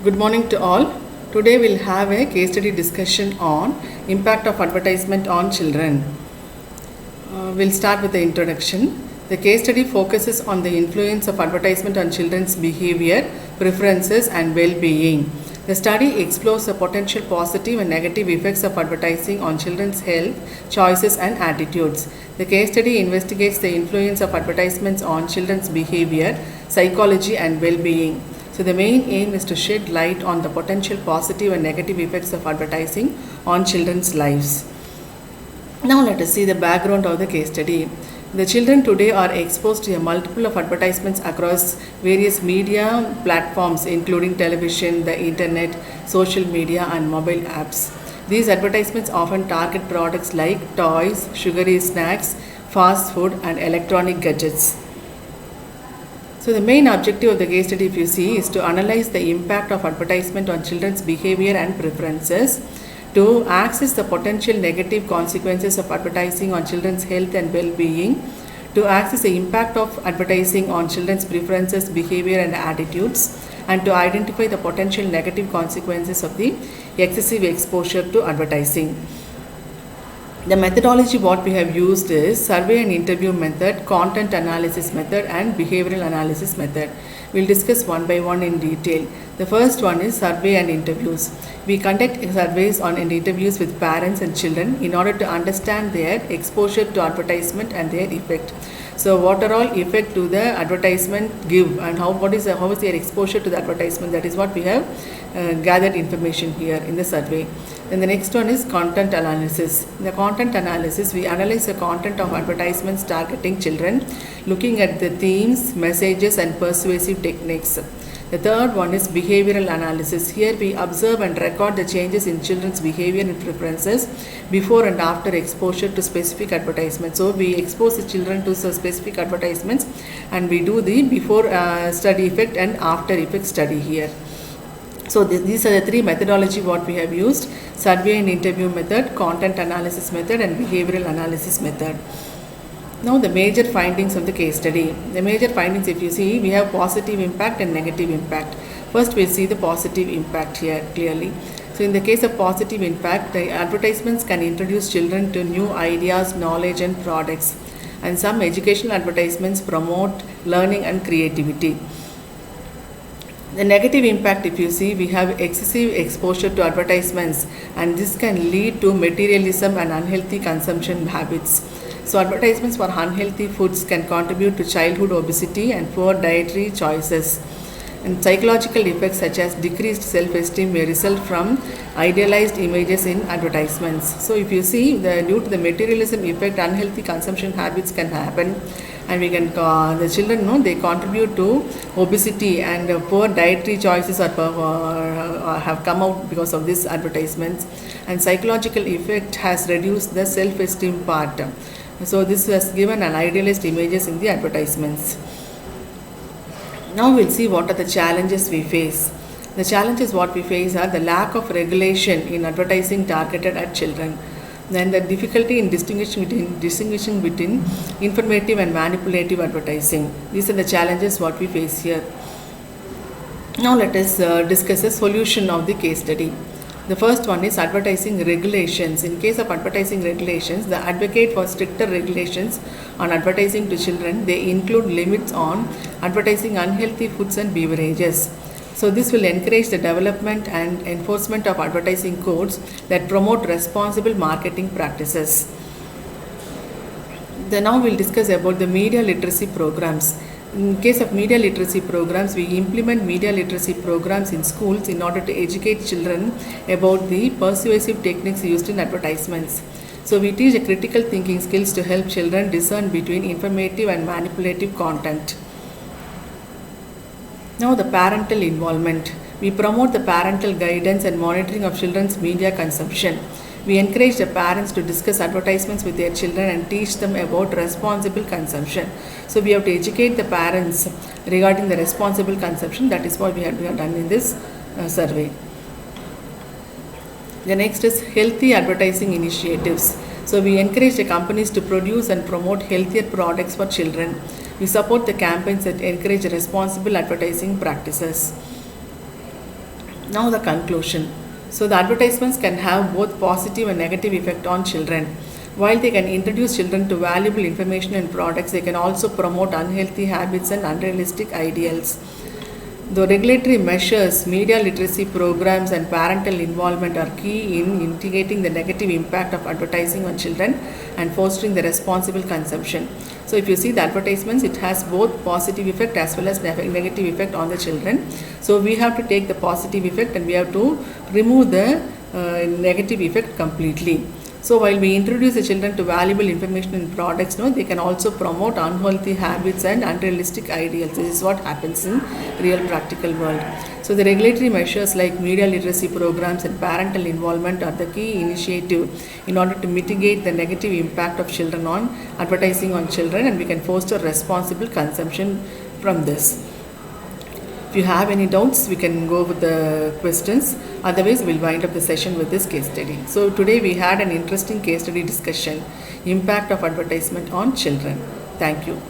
Good morning to all. Today we'll have a case study discussion on impact of advertisement on children. We'll start with the introduction. The case study focuses on the influence of advertisement on children's behavior, preferences and well-being. The study explores the potential positive and negative effects of advertising on children's health, choices and attitudes. The case study investigates the influence of advertisements on children's behavior, psychology and well-being. So the main aim is to shed light on the potential positive and negative effects of advertising on children's lives. Now let us see the background of the case study. The children today are exposed to a multiple of advertisements across various media platforms including television, the internet, social media and mobile apps. These advertisements often target products like toys, sugary snacks, fast food and electronic gadgets. So the main objective of the case study, if you see, is to analyze the impact of advertisement on children's behavior and preferences, to access the potential negative consequences of advertising on children's health and well-being, to access the impact of advertising on children's preferences, behavior and attitudes, and to identify the potential negative consequences of the excessive exposure to advertising. The methodology what we have used is survey and interview method, content analysis method and behavioral analysis method. We'll discuss one by one in detail. The first one is survey and interviews. We conduct surveys and interviews with parents and children in order to understand their exposure to advertisement and their effect. So what are all effect do the advertisement give and how is their exposure to the advertisement? That is what we have gathered information here in the survey. Then the next one is content analysis. In the content analysis, we analyze the content of advertisements targeting children, looking at the themes, messages and persuasive techniques. The third one is behavioral analysis. Here we observe and record the changes in children's behavior and preferences before and after exposure to specific advertisements. So we expose the children to specific advertisements and we do the before study effect and after effect study here. So these are the three methodology what we have used: survey and interview method, content analysis method and behavioral analysis method. Now the major findings of the case study. The major findings, if you see, we have positive impact and negative impact. First we'll see the positive impact here clearly. So in the case of positive impact, the advertisements can introduce children to new ideas, knowledge and products. And some educational advertisements promote learning and creativity. The negative impact, if you see, we have excessive exposure to advertisements and this can lead to materialism and unhealthy consumption habits. So advertisements for unhealthy foods can contribute to childhood obesity and poor dietary choices. And psychological effects such as decreased self-esteem may result from idealized images in advertisements. So if you see, due to the materialism effect, unhealthy consumption habits can happen and we can the children know they contribute to obesity and poor dietary choices are have come out because of these advertisements, and psychological effect has reduced the self-esteem part. So this has given an idealized images in the advertisements. Now we'll see what are the challenges we face. The challenges what we face are the lack of regulation in advertising targeted at children, then the difficulty in distinguishing between informative and manipulative advertising. These are the challenges what we face here. Now let us discuss the solution of the case study. The first one is advertising regulations. In case of advertising regulations, the advocate for stricter regulations on advertising to children. They include limits on advertising unhealthy foods and beverages. So this will encourage the development and enforcement of advertising codes that promote responsible marketing practices. Then now we'll discuss about the media literacy programs. In case of media literacy programs, we implement media literacy programs in schools in order to educate children about the persuasive techniques used in advertisements. So we teach the critical thinking skills to help children discern between informative and manipulative content. Now the parental involvement. We promote the parental guidance and monitoring of children's media consumption. We encourage the parents to discuss advertisements with their children and teach them about responsible consumption. So we have to educate the parents regarding the responsible consumption. That is what we have done in this survey. The next is healthy advertising initiatives. So we encourage the companies to produce and promote healthier products for children. We support the campaigns that encourage responsible advertising practices. Now the conclusion. So the advertisements can have both positive and negative effect on children. While they can introduce children to valuable information and products, they can also promote unhealthy habits and unrealistic ideals. The regulatory measures, media literacy programs, and parental involvement are key in mitigating the negative impact of advertising on children and fostering the responsible consumption. So, if you see the advertisements, it has both positive effect as well as negative effect on the children. So, we have to take the positive effect and we have to remove the negative effect completely. So while we introduce the children to valuable information and products, they can also promote unhealthy habits and unrealistic ideals. This is what happens in real practical world. So the regulatory measures like media literacy programs and parental involvement are the key initiative in order to mitigate the negative impact of children on advertising on children, and we can foster responsible consumption from this. If you have any doubts, we can go with the questions. Otherwise, we'll wind up the session with this case study. So today we had an interesting case study discussion, impact of advertisement on children. Thank you.